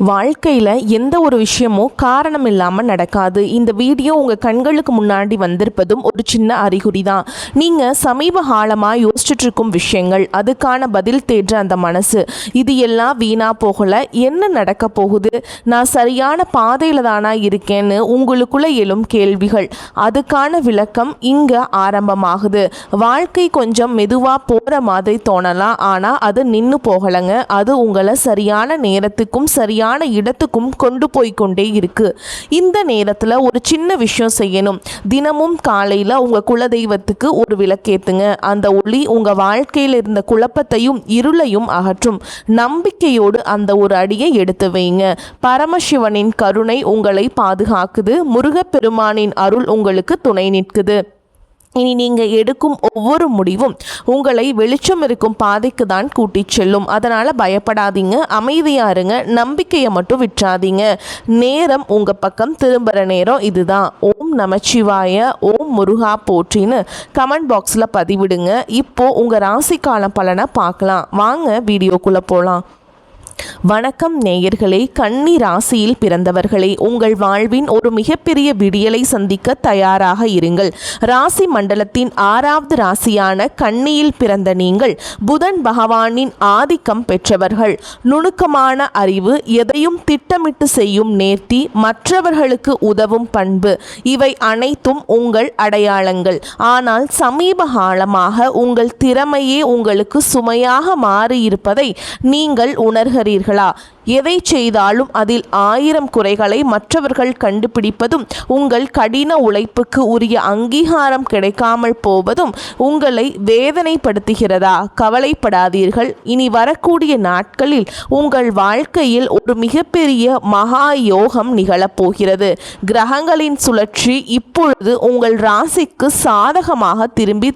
வாழ்க்கையில் எந்த ஒரு விஷயமும் காரணம் இல்லாமல் நடக்காது. இந்த வீடியோ உங்கள் கண்களுக்கு முன்னாடி வந்திருப்பதும் ஒரு சின்ன அறிகுறி தான். நீங்கள் சமீப காலமாக யோசிச்சுட்டு இருக்கும் விஷயங்கள், அதுக்கான பதில் தேடுற அந்த மனசு, இது எல்லாம் வீணாக போகலை. என்ன நடக்க போகுது, நான் சரியான பாதையில் தானா இருக்கேன்னு உங்களுக்குள்ளே எழும் கேள்விகள், அதுக்கான விளக்கம் இங்கே ஆரம்பமாகுது. வாழ்க்கை கொஞ்சம் மெதுவாக போகிற மாதிரி தோணலாம், ஆனால் அது நின்று போகலைங்க. அது உங்களை சரியான நேரத்துக்கும் சரியான இடத்துக்கும் கொண்டு போய்கொண்டே இருக்கு. இந்த நேரத்தில் ஒரு சின்ன விஷயம் செய்யணும். தினமும் காலையில் உங்கள் குலதெய்வத்துக்கு ஒரு விளக்கேத்துங்க. அந்த ஒளி உங்கள் வாழ்க்கையில் இருந்த குழப்பத்தையும் இருளையும் அகற்றும். நம்பிக்கையோடு அந்த ஒரு அடியை எடுத்து வைங்க. பரமசிவனின் கருணை உங்களை பாதுகாக்குது. முருகப்பெருமானின் அருள் உங்களுக்கு துணை நிற்குது. இனி நீங்கள் எடுக்கும் ஒவ்வொரு முடிவும் உங்களை வெளிச்சம் இருக்கும் பாதைக்கு தான் கூட்டிச் செல்லும். அதனால் பயப்படாதீங்க, அமைதியாக இருங்க, நம்பிக்கையை மட்டும் விட்டுறாதீங்க. நேரம் உங்கள் பக்கம் திரும்புகிற நேரம் இதுதான். ஓம் நமச்சிவாய, ஓம் முருகா போற்றின்னு கமெண்ட் பாக்ஸில் பதிவிடுங்க. இப்போது உங்கள் ராசிக்கான பலனை பார்க்கலாம். வாங்க வீடியோக்குள்ளே போகலாம். வணக்கம் நேயர்களே, கன்னி ராசியில் பிறந்தவர்களே, உங்கள் வாழ்வின் ஒரு மிகப்பெரிய விடியலை சந்திக்க தயாராக இருங்கள். ராசி மண்டலத்தின் 6வது ராசியான கன்னியில் பிறந்த நீங்கள் புதன் பகவானின் ஆதிக்கம் பெற்றவர்கள். நுணுக்கமான அறிவு, எதையும் திட்டமிட்டு செய்யும் நேர்த்தி, மற்றவர்களுக்கு உதவும் பண்பு, இவை அனைத்தும் உங்கள் அடையாளங்கள். ஆனால் சமீப காலமாக உங்கள் திறமையே உங்களுக்கு சுமையாக மாறியிருப்பதை நீங்கள் உணர்கிறீர்கள். எதை செய்தாலும் அதில் 1000 குறைகளை மற்றவர்கள் கண்டுபிடிப்பதும், உங்கள் கடின உழைப்புக்கு உரிய அங்கீகாரம் கிடைக்காமல் போவதும் உங்களை வேதனைப்படுத்துகிறதா? கவலைப்படாதீர்கள். இனி வரக்கூடிய நாட்களில் உங்கள் வாழ்க்கையில் ஒரு மிகப்பெரிய மகா யோகம் நிகழப்போகிறது. கிரகங்களின் சுழற்சி இப்பொழுது உங்கள் ராசிக்கு சாதகமாக திரும்பி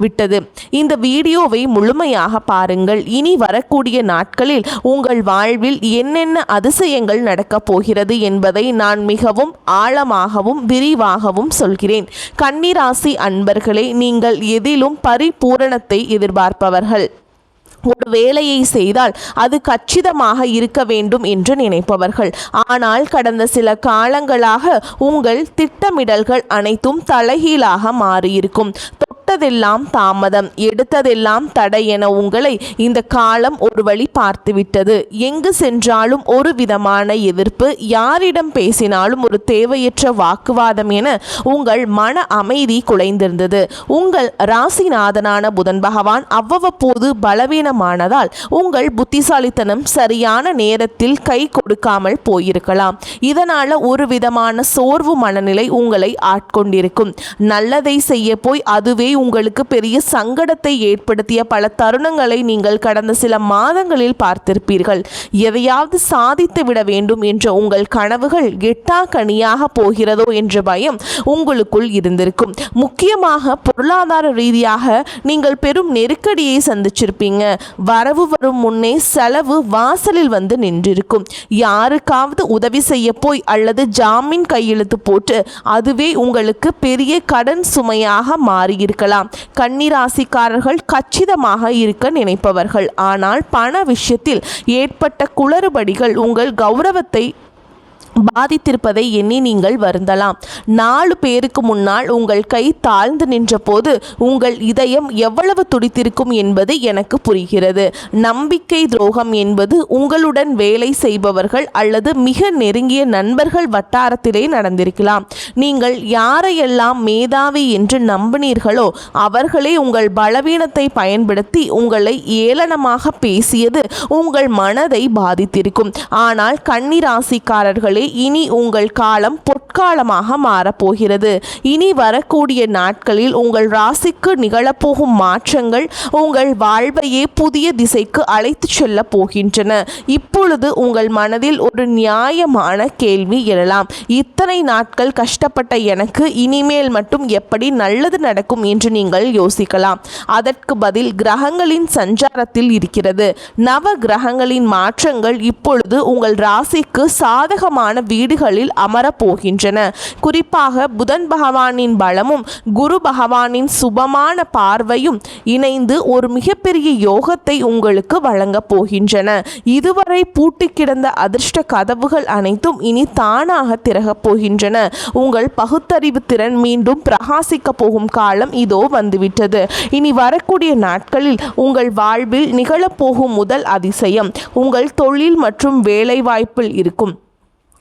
விட்டது. இந்த வீடியோவை முழுமையாக பாருங்கள். இனி வரக்கூடிய நாட்களில் உங்கள் வாழ்வில் என்னென்ன அதிசயங்கள் நடக்கப் போகிறது என்பதை நான் மிகவும் ஆழமாகவும் விரிவாகவும் சொல்கிறேன். கன்னிராசி அன்பர்களே, நீங்கள் எதிலும் பரிபூரணத்தை எதிர்பார்ப்பவர்கள். ஒரு வேலையை செய்தால் அது கச்சிதமாக இருக்க வேண்டும் என்று நினைப்பவர்கள். ஆனால் கடந்த சில காலங்களாக உங்கள் திட்டமிடல்கள் அனைத்தும் தலைகீழாக மாறியிருக்கும். தொட்டதெல்லாம் தாமதம், எடுத்ததெல்லாம் தடை என உங்களை இந்த காலம் ஒரு வழி பார்த்துவிட்டது. எங்கு சென்றாலும் ஒரு விதமான எதிர்ப்பு, யாரிடம் பேசினாலும் ஒரு தேவையற்ற வாக்குவாதம் என உங்கள் மன அமைதி குலைந்திருந்தது. உங்கள் ராசிநாதனான புதன் பகவான் அவ்வப்போது பலவீனமானதால் உங்கள் புத்திசாலித்தனம் சரியான நேரத்தில் கை கொடுக்காமல் போயிருக்கலாம். இதனால் ஒரு விதமான சோர்வு மனநிலை உங்களை ஆட்கொண்டிருக்கும். நல்லதை செய்ய போய் அதுவே உங்களுக்கு பெரிய சங்கடத்தை ஏற்படுத்திய பல தருணங்களை நீங்கள் கடந்த சில மாதங்களில் பார்த்திருப்பீர்கள். எதையாவது சாதித்து விட வேண்டும் என்ற உங்கள் கனவுகள் எட்டாக்கனியாக போகிறதோ என்ற பயம் உங்களுக்குள் இருந்திருக்கும். முக்கியமாக பொருளாதார ரீதியாக நீங்கள் பெரும் நெருக்கடியை சந்திச்சிருப்பீங்க. வரவு வரும் முன்னே செலவு வாசலில் வந்து நின்றிருக்கும். யாருக்காவது உதவி செய்ய போய் அல்லது ஜாமீன் கையெழுத்து போட்டு அதுவே உங்களுக்கு பெரிய கடன் சுமையாக மாறியிருக்கலாம். கன்னிராசிக்காரர்கள் கச்சிதமாக இருக்க நினைப்பவர்கள். ஆனால் பண விஷயத்தில் ஏற்பட்ட குளறுபடிகள் உங்கள் கௌரவத்தை பாதித்திருப்பதை எண்ணி நீங்கள் வருந்தலாம். 4 பேருக்கு முன்னால் உங்கள் கை தாழ்ந்து நின்ற போது உங்கள் இதயம் எவ்வளவு துடித்திருக்கும் என்பது எனக்கு புரிகிறது. நம்பிக்கை துரோகம் என்பது உங்களுடன் வேலை செய்பவர்கள் அல்லது மிக நெருங்கிய நண்பர்கள் வட்டாரத்திலே நடந்திருக்கலாம். நீங்கள் யாரையெல்லாம் மேதாவி என்று நம்பினீர்களோ அவர்களே உங்கள் பலவீனத்தை பயன்படுத்தி உங்களை ஏளனமாக பேசியது உங்கள் மனதை பாதித்திருக்கும். ஆனால் கன்னிராசிக்காரர்களே, இனி உங்கள் காலம் பொற்காலமாக மாறப்போகிறது. இனி வரக்கூடிய நாட்களில் உங்கள் ராசிக்கு நிகழப்போகும் மாற்றங்கள் உங்கள் வாழ்வையே புதிய திசைக்கு அழைத்து செல்ல போகின்றன. இப்பொழுது உங்கள் மனதில் ஒரு நியாயமான கேள்வி எழலாம். இத்தனை நாட்கள் கஷ்டப்பட்ட எனக்கு இனிமேல் மட்டும் எப்படி நல்லது நடக்கும் என்று நீங்கள் யோசிக்கலாம். அதற்கு பதில் கிரகங்களின் சஞ்சாரத்தில் இருக்கிறது. நவ கிரகங்களின் மாற்றங்கள் இப்பொழுது உங்கள் ராசிக்கு சாதகமான அற்புதமான வீடுகளில் அமரப் போகின்றன. குறிப்பாக புதன் பகவானின் பலமும் குரு பகவானின் சுபமான பார்வையும் இணைந்து ஒரு மிகப்பெரிய யோகத்தை உங்களுக்கு வழங்கப் போகின்றன. இதுவரை பூட்டி கிடந்த அதிர்ஷ்ட கதவுகள் அனைத்தும் இனி தானாக திறக்கப் போகின்றன. உங்கள் பகுத்தறிவு திறன் மீண்டும் பிரகாசிக்க போகும் காலம் இதோ வந்துவிட்டது. இனி வரக்கூடிய நாட்களில் உங்கள் வாழ்வில் நிகழப்போகும் முதல் அதிசயம் உங்கள் தொழில் மற்றும் வேலைவாய்ப்பில் இருக்கும்.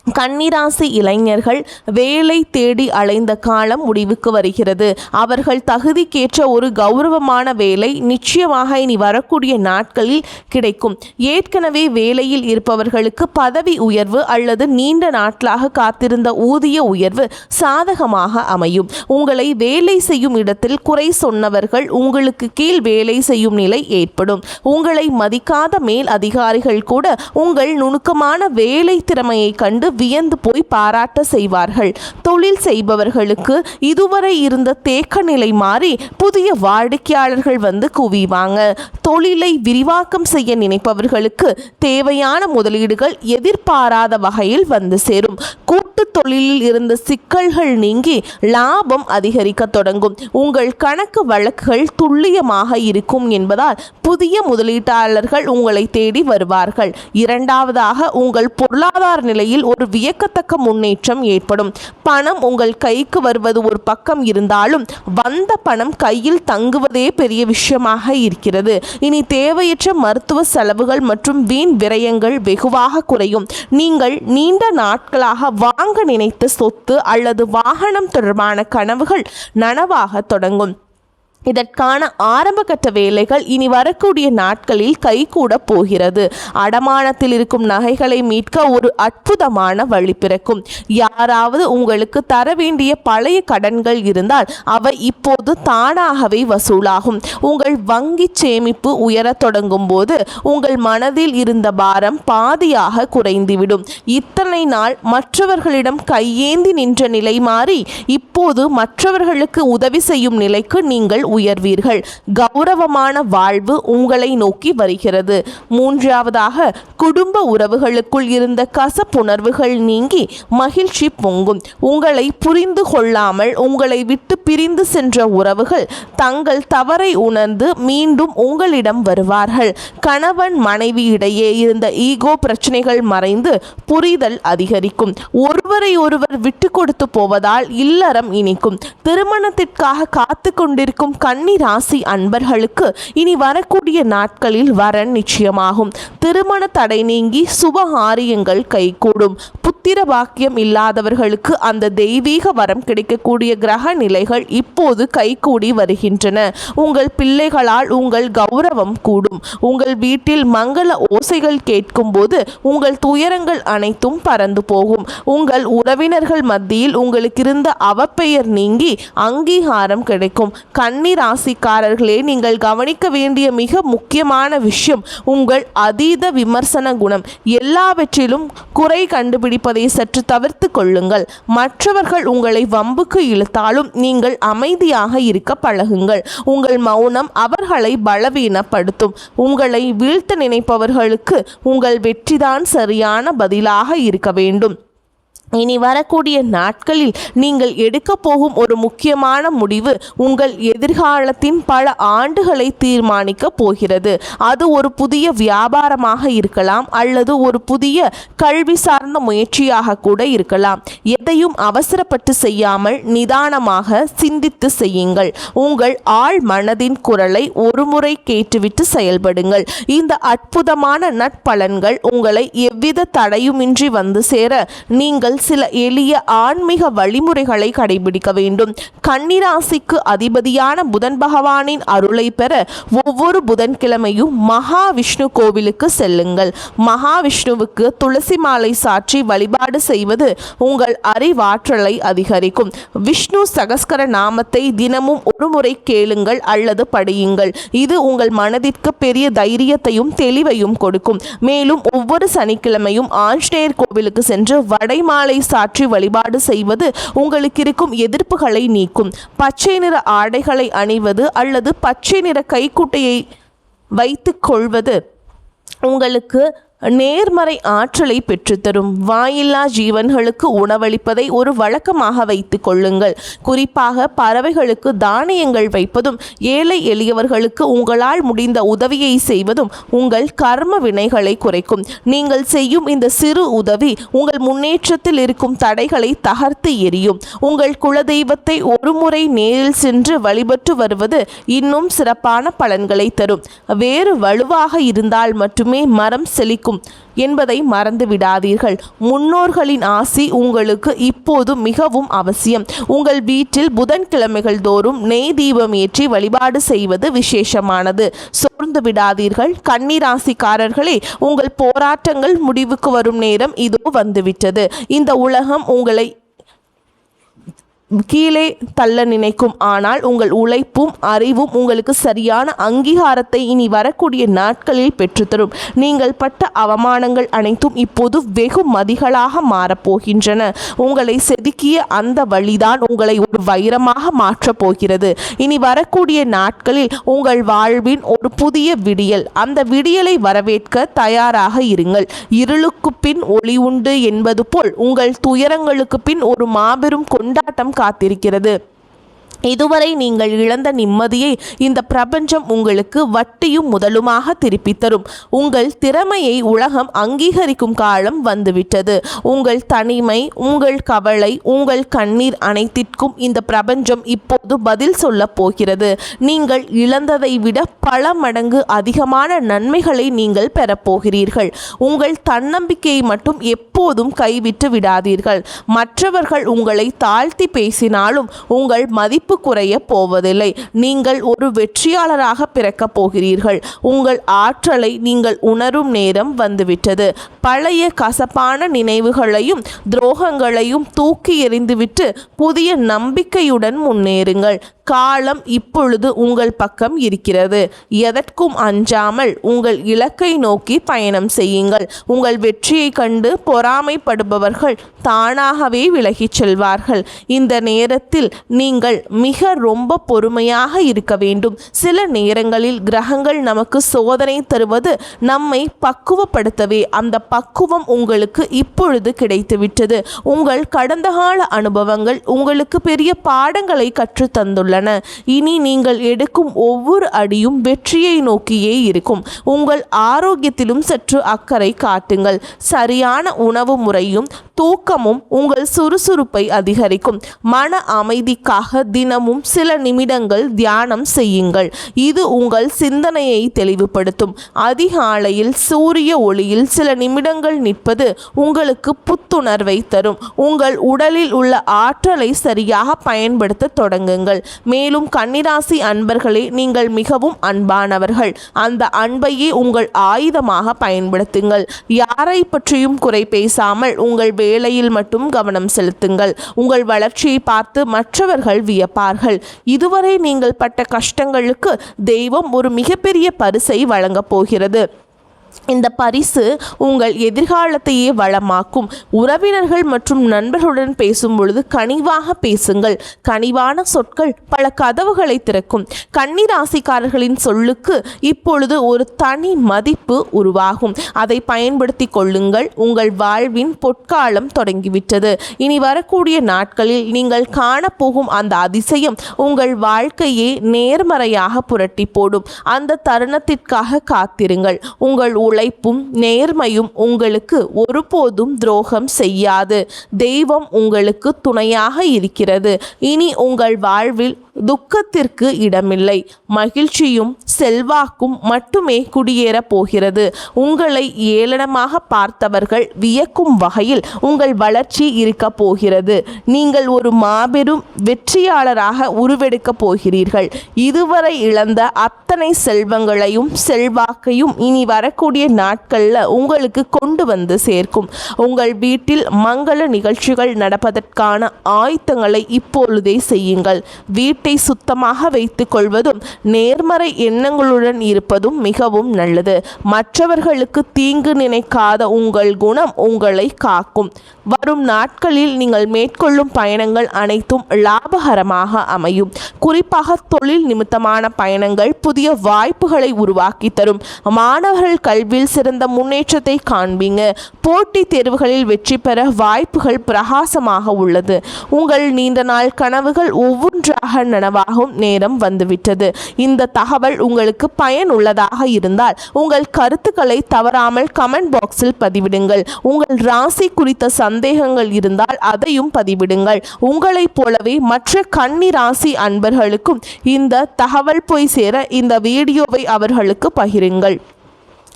கன்னிராசி இளைஞர்கள் வேலை தேடி அலைந்த காலம் முடிவுக்கு வருகிறது. அவர்கள் தகுதிக்கேற்ற ஒரு கௌரவமான வேலை நிச்சயமாக இனி வரக்கூடிய நாட்களில் கிடைக்கும். ஏற்கனவே வேலையில் இருப்பவர்களுக்கு பதவி உயர்வு அல்லது நீண்ட நாட்களாக காத்திருந்த ஊதிய உயர்வு சாதகமாக அமையும். உங்களை வேலை செய்யும் இடத்தில் குறை சொன்னவர்கள் உங்களுக்கு கீழ் வேலை செய்யும் நிலை ஏற்படும். உங்களை மதிக்காத மேல் அதிகாரிகள் கூட உங்கள் நுணுக்கமான வேலை திறமையை கண்டு வியந்து போய் பாராட்ட செய்வார்கள். தொழில் செய்பவர்களுக்கு இதுவரை இருந்த தேக்க நிலை மாறி புதிய வாடிக்கையாளர்கள் வந்து குவிவாங்க. தொழிலை விரிவாக்கம் செய்ய நினைப்பவர்களுக்கு தேவையான முதலீடுகள் எதிர்பாராத வகையில் வந்து சேரும். கூட்டு தொழிலில் இருந்த சிக்கல்கள் நீங்கி லாபம் அதிகரிக்க தொடங்கும். உங்கள் கணக்கு வழக்குகள் துல்லியமாக இருக்கும் என்பதால் புதிய முதலீட்டாளர்கள் உங்களை தேடி வருவார்கள். இரண்டாவதாக, உங்கள் பொருளாதார நிலையில் ஒரு வியக்கத்தக்க முன்னேற்றம் ஏற்படும். பணம் உங்கள் கைக்கு வருவது ஒரு பக்கம் இருந்தாலும் வந்த பணம் கையில் தங்குவதே பெரிய விஷயமாக இருக்கிறது. இனி தேவையற்ற மருத்துவ செலவுகள் மற்றும் வீண் விரயங்கள் வெகுவாக குறையும். நீங்கள் நீண்ட நாட்களாக வாங்க நினைத்த சொத்து அல்லது வாகனம் தொடர்பான கனவுகள் நனவாக தொடங்கும். இதற்கான ஆரம்பகட்ட வேலைகள் இனி வரக்கூடிய நாட்களில் கைகூட போகிறது. அடமானத்தில் இருக்கும் நகைகளை மீட்க ஒரு அற்புதமான வழி பிறக்கும். யாராவது உங்களுக்கு தர வேண்டிய பழைய கடன்கள் இருந்தால் அவை இப்போது தானாகவே வசூலாகும். உங்கள் வங்கி சேமிப்பு உயரத் தொடங்கும் போது உங்கள் மனதில் இருந்த பாரம் பாதியாக குறைந்துவிடும். இத்தனை நாள் மற்றவர்களிடம் கையேந்தி நின்ற நிலை மாறி இப்போது மற்றவர்களுக்கு உதவி செய்யும் நிலைக்கு நீங்கள் உயர்வீர்கள். கௌரவமான வாழ்வு உங்களை நோக்கி வருகிறது. மூன்றாவதாக, குடும்ப உறவுகளுக்குள் இருந்த கசப்புணர்வுகள் நீங்கி மகிழ்ச்சி பொங்கும். உங்களை புரிந்து கொள்ளாமல் உங்களை விட்டு பிரிந்து சென்ற உறவுகள் தங்கள் தவறை உணர்ந்து மீண்டும் உங்களிடம் வருவார்கள். கணவன் மனைவி இடையே இருந்த ஈகோ பிரச்சனைகள் மறைந்து புரிதல் அதிகரிக்கும். ஒருவரை ஒருவர் விட்டு கொடுத்து போவதால் இல்லறம் இனிக்கும். திருமணத்திற்காக காத்து கொண்டிருக்கும் கன்னி ராசி அன்பர்களுக்கு இனி வரக்கூடிய நாட்களில் வரன் நிச்சயமாகும். திருமண தடை நீங்கி சுபகாரியங்கள் கைகூடும். புத்திர பாக்கியம் இல்லாதவர்களுக்கு அந்த தெய்வீக வரம் கிடைக்கக்கூடிய கிரக நிலைகள் இப்போது கைகூடி வருகின்றன. உங்கள் பிள்ளைகளால் உங்கள் கௌரவம் கூடும். உங்கள் வீட்டில் மங்கள ஓசைகள் கேட்கும் போது உங்கள் துயரங்கள் அனைத்தும் பறந்து போகும். உங்கள் உறவினர்கள் மத்தியில் உங்களுக்கு இருந்த அவப்பெயர் நீங்கி அங்கீகாரம் கிடைக்கும். கன்னி ராசிக்காரர்களே, நீங்கள் கவனிக்க வேண்டிய மிக முக்கியமான விஷயம் உங்கள் அதீத விமர்சன குணம். எல்லாவற்றிலும் குறை கண்டுபிடிப்பதை சற்று தவிர்த்து கொள்ளுங்கள். மற்றவர்கள் உங்களை வம்புக்கு இழுத்தாலும் நீங்கள் அமைதியாக இருக்க பழகுங்கள். உங்கள் மௌனம் அவர்களை பலவீனப்படுத்தும். உங்களை வீழ்த்த நினைப்பவர்களுக்கு உங்கள் வெற்றிதான் சரியான பதிலாக இருக்க வேண்டும். இனி வரக்கூடிய நாட்களில் நீங்கள் எடுக்க போகும் ஒரு முக்கியமான முடிவு உங்கள் எதிர்காலத்தின் பல ஆண்டுகளை தீர்மானிக்க போகிறது. அது ஒரு புதிய வியாபாரமாக இருக்கலாம் அல்லது ஒரு புதிய கல்வி சார்ந்த முயற்சியாக கூட இருக்கலாம். எதையும் அவசரப்பட்டு செய்யாமல் நிதானமாக சிந்தித்து செய்யுங்கள். உங்கள் ஆழ் மனதின் குரலை ஒருமுறை கேட்டுவிட்டு செயல்படுங்கள். இந்த அற்புதமான நற்பலன்கள் உங்களை எவ்வித தடையுமின்றி வந்து சேர நீங்கள் சில எளிய ஆன்மீக வழிமுறைகளை கடைபிடிக்க வேண்டும். கன்னிராசிக்கு அதிபதியான புதன் பகவானின் அருளை பெற ஒவ்வொரு புதன்கிழமையும் மகாவிஷ்ணு கோவிலுக்கு செல்லுங்கள். மகாவிஷ்ணுவுக்கு துளசி மாலை சாற்றி வழிபாடு செய்வது உங்கள் அறிவாற்றலை அதிகரிக்கும். விஷ்ணு சகஸ்கர நாமத்தை தினமும் ஒரு முறை கேளுங்கள் அல்லது படியுங்கள். இது உங்கள் மனதிற்கு பெரிய தைரியத்தையும் தெளிவையும் கொடுக்கும். மேலும் ஒவ்வொரு சனிக்கிழமையும் ஆஞ்சநேயர் கோவிலுக்கு சென்று வடைமாலை சாற்றி வழிபாடு செய்வது உங்களுக்கு இருக்கும் எதிர்ப்புகளை நீக்கும். பச்சை நிற ஆடைகளை அணிவது அல்லது பச்சை நிற கைக்குட்டையை வைத்துக் கொள்வது உங்களுக்கு நேர்மறை ஆற்றலை பெற்றுத்தரும். வாயில்லா ஜீவன்களுக்கு உணவளிப்பதை ஒரு வழக்கமாக வைத்துக் கொள்ளுங்கள். குறிப்பாக பறவைகளுக்கு தானியங்கள் வைப்பதும் ஏழை எளியவர்களுக்கு உங்களால் முடிந்த உதவியை செய்வதும் உங்கள் கர்ம வினைகளை குறைக்கும். நீங்கள் செய்யும் இந்த சிறு உதவி உங்கள் முன்னேற்றத்தில் இருக்கும் தடைகளை தகர்த்து எறியும். உங்கள் குலதெய்வத்தை ஒருமுறை நேரில் சென்று வழிபட்டு வருவது இன்னும் சிறப்பான பலன்களை தரும். வேறு வலுவாக இருந்தால் மட்டுமே மரம் செழிக்கும் என்பதை மறந்து விடாதீர்கள். முன்னோர்களின் ஆசி உங்களுக்கு இப்போது மிகவும் அவசியம். உங்கள் வீட்டில் புதன்கிழமைகள் தோறும் நெய் தீபம் ஏற்றி வழிபாடு செய்வது விசேஷமானது. சோர்ந்து விடாதீர்கள். கன்னி ராசிக்காரர்களே, உங்கள் போராட்டங்கள் முடிவுக்கு வரும் நேரம் இதோ வந்துவிட்டது. இந்த உலகம் உங்களை கீழே தள்ள நினைக்கும். ஆனால் உங்கள் உழைப்பும் அறிவும் உங்களுக்கு சரியான அங்கீகாரத்தை இனி வரக்கூடிய நாட்களில் பெற்றுத்தரும். நீங்கள் பட்ட அவமானங்கள் அனைத்தும் இப்போது வெகு மதிகளாக மாறப்போகின்றன. உங்களை செதுக்கிய அந்த வழிதான் உங்களை ஒரு வைரமாக மாற்றப் போகிறது. இனி வரக்கூடிய நாட்களில் உங்கள் வாழ்வின் ஒரு புதிய விடியல். அந்த விடியலை வரவேற்க தயாராக இருங்கள். இருளுக்கு பின் ஒளி உண்டு என்பது போல் உங்கள் துயரங்களுக்கு பின் ஒரு மாபெரும் கொண்டாட்டம் காத்திருக்கிறது. இதுவரை நீங்கள் இழந்த நிம்மதியை இந்த பிரபஞ்சம் உங்களுக்கு வட்டியும் முதலுமாக திருப்பித் தரும். உங்கள் திறமையை உலகம் அங்கீகரிக்கும் காலம் வந்துவிட்டது. உங்கள் தனிமை, உங்கள் கவலை, உங்கள் கண்ணீர் அனைத்திற்கும் இந்த பிரபஞ்சம் இப்போது பதில் சொல்லப் போகிறது. நீங்கள் இழந்ததை விட பல மடங்கு அதிகமான நன்மைகளை நீங்கள் பெறப்போகிறீர்கள். உங்கள் தன்னம்பிக்கையை மட்டும் எப்போதும் கைவிட்டு விடாதீர்கள். மற்றவர்கள் உங்களை தாழ்த்தி பேசினாலும் உங்கள் மதிப்பு குறைய போவதில்லை. நீங்கள் ஒரு வெற்றியாளராக பிறக்கப் போகிறீர்கள். உங்கள் ஆற்றலை நீங்கள் உணரும் நேரம் வந்துவிட்டது. பழைய கசப்பான நினைவுகளையும் துரோகங்களையும் தூக்கி எறிந்துவிட்டு புதிய நம்பிக்கையுடன் முன்னேறுங்கள். காலம் இப்பொழுது உங்கள் பக்கம் இருக்கிறது. எதற்கும் அஞ்சாமல் உங்கள் இலக்கை நோக்கி பயணம் செய்யுங்கள். உங்கள் வெற்றியை கண்டு பொறாமைப்படுபவர்கள் தானாகவே விலகிச் செல்வார்கள். இந்த நேரத்தில் நீங்கள் மிக ரொம்ப பொறுமையாக இருக்க வேண்டும். சில நேரங்களில் கிரகங்கள் நமக்கு சோதனை தருவது நம்மை பக்குவப்படுத்தவே. அந்த பக்குவம் உங்களுக்கு இப்பொழுது கிடைத்துவிட்டது. உங்கள் கடந்த கால அனுபவங்கள் உங்களுக்கு பெரிய பாடங்களை கற்றுத்தந்துள்ளன. இனி நீங்கள் எடுக்கும் ஒவ்வொரு அடியும் வெற்றியை நோக்கியே இருக்கும். உங்கள் ஆரோக்கியத்திலும் சற்று அக்கறை காட்டுங்கள். சரியான உணவு முறையும் தூக்கமும் உங்கள் சுறுசுறுப்பை அதிகரிக்கும். மன அமைதிக்காக தினமும் சில நிமிடங்கள் தியானம் செய்யுங்கள். இது உங்கள் சிந்தனையை தெளிவுபடுத்தும். அதிகாலையில் சூரிய ஒளியில் சில நிமிடங்கள் நிற்பது உங்களுக்கு புத்துணர்வை தரும். உங்கள் உடலில் உள்ள ஆற்றலை சரியாக பயன்படுத்த தொடங்குங்கள். மேலும் கன்னிராசி அன்பர்களே, நீங்கள் மிகவும் அன்பானவர்கள். அந்த அன்பையே உங்கள் ஆயுதமாக பயன்படுத்துங்கள். யாரை பற்றியும் குறை பேசாமல் உங்கள் வேலையில் மட்டும் கவனம் செலுத்துங்கள். உங்கள் வளர்ச்சியை பார்த்து மற்றவர்கள் வியப்பார்கள். இதுவரை நீங்கள் பட்ட கஷ்டங்களுக்கு தெய்வம் ஒரு மிகப்பெரிய பரிசை வழங்கப் போகிறது. இந்த பரிசு உங்கள் எதிர்காலத்தையே வளமாக்கும். உறவினர்கள் மற்றும் நண்பர்களுடன் பேசும் பொழுது கனிவாக பேசுங்கள். கனிவான சொற்கள் பல கதவுகளை திறக்கும். கன்னி ராசிக்காரர்களின் சொல்லுக்கு இப்பொழுது ஒரு தனி மதிப்பு உருவாகும். அதை பயன்படுத்தி கொள்ளுங்கள். உங்கள் வாழ்வின் பொற்காலம் தொடங்கிவிட்டது. இனி வரக்கூடிய நாட்களில் நீங்கள் காணப்போகும் அந்த அதிசயம் உங்கள் வாழ்க்கையை நேர்மறையாக புரட்டி போடும். அந்த தருணத்திற்காக காத்திருங்கள். உங்கள் உழைப்பும் நேர்மையும் உங்களுக்கு ஒருபோதும் துரோகம் செய்யாது. தெய்வம் உங்களுக்கு துணையாக இருக்கிறது. இனி உங்கள் வாழ்வில் துக்கத்திற்கு இடமில்லை. மகிழ்ச்சியும் செல்வாக்கும் மட்டுமே குடியேறப் போகிறது. உங்களை ஏளனமாக பார்த்தவர்கள் வியக்கும் வகையில் உங்கள் வளர்ச்சி இருக்க போகிறது. நீங்கள் ஒரு மாபெரும் வெற்றியாளராக உருவெடுக்கப் போகிறீர்கள். இதுவரை இழந்த அத்தனை செல்வங்களையும் செல்வாக்கையும் இனி வரக்கூடிய நாட்களில் உங்களுக்கு கொண்டு வந்து சேர்க்கும். உங்கள் வீட்டில் மங்கள நிகழ்ச்சிகள் நடப்பதற்கான ஆயத்தங்களை இப்பொழுதே செய்யுங்கள். வீட்டை சுத்தமாக வைத்துக் கொள்வதும் நேர்மறை எண்ணங்களுடன் இருப்பதும் மிகவும் நல்லது. மற்றவர்களுக்கு தீங்கு நினைக்காத உங்கள் குணம் உங்களை காக்கும். வரும் நாட்களில் நீங்கள் மேற்கொள்ளும் பயணங்கள் அனைத்தும் லாபகரமாக அமையும். குறிப்பாக தொழில் நிமித்தமான பயணங்கள், புதிய புதிய வாய்ப்புகளை உருவாக்கி தரும். மாணவர்கள் கல்வியில் சிறந்த முன்னேற்றத்தை காண்பீங்க. போட்டித் தேர்வுகளில் வெற்றி பெற வாய்ப்புகள் பிரகாசமாக உள்ளது. உங்கள் நீண்ட நாள் கனவுகள் ஒவ்வொன்றாக நனவாகும் நேரம் வந்துவிட்டது. இந்த தகவல் உங்களுக்கு பயனுள்ளதாக இருந்தால் உங்கள் கருத்துக்களை தவறாமல் கமெண்ட் பாக்ஸில் பதிவிடுங்கள். உங்கள் ராசி குறித்த சந்தேகங்கள் இருந்தால் அதையும் பதிவிடுங்கள். உங்களைப் போலவே மற்ற கன்னி ராசி அன்பர்களுக்கும் இந்த தகவல் போய் சேர இந்த வீடியோவை அவர்களுக்கு பகிருங்கள்.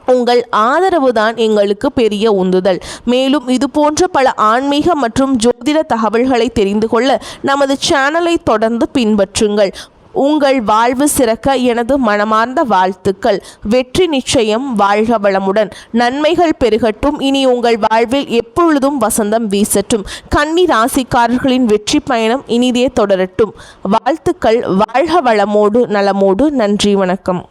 உங்கள் ஆதரவு தான் எங்களுக்கு பெரிய உந்துதல். மேலும் இது போன்ற பல ஆன்மீக மற்றும் ஜோதிட தகவல்களை தெரிந்து கொள்ள நமது சேனலை தொடர்ந்து பின்பற்றுங்கள். உங்கள் வாழ்வு சிறக்க எனது மனமார்ந்த வாழ்த்துக்கள். வெற்றி நிச்சயம். வாழ்க வளமுடன். நன்மைகள் பெருகட்டும். இனி உங்கள் வாழ்வில் எப்பொழுதும் வசந்தம் வீசட்டும். கன்னி ராசிக்காரர்களின் வெற்றி பயணம் இனிதே தொடரட்டும். வாழ்த்துக்கள். வாழ்க வளமோடு நலமோடு. நன்றி, வணக்கம்.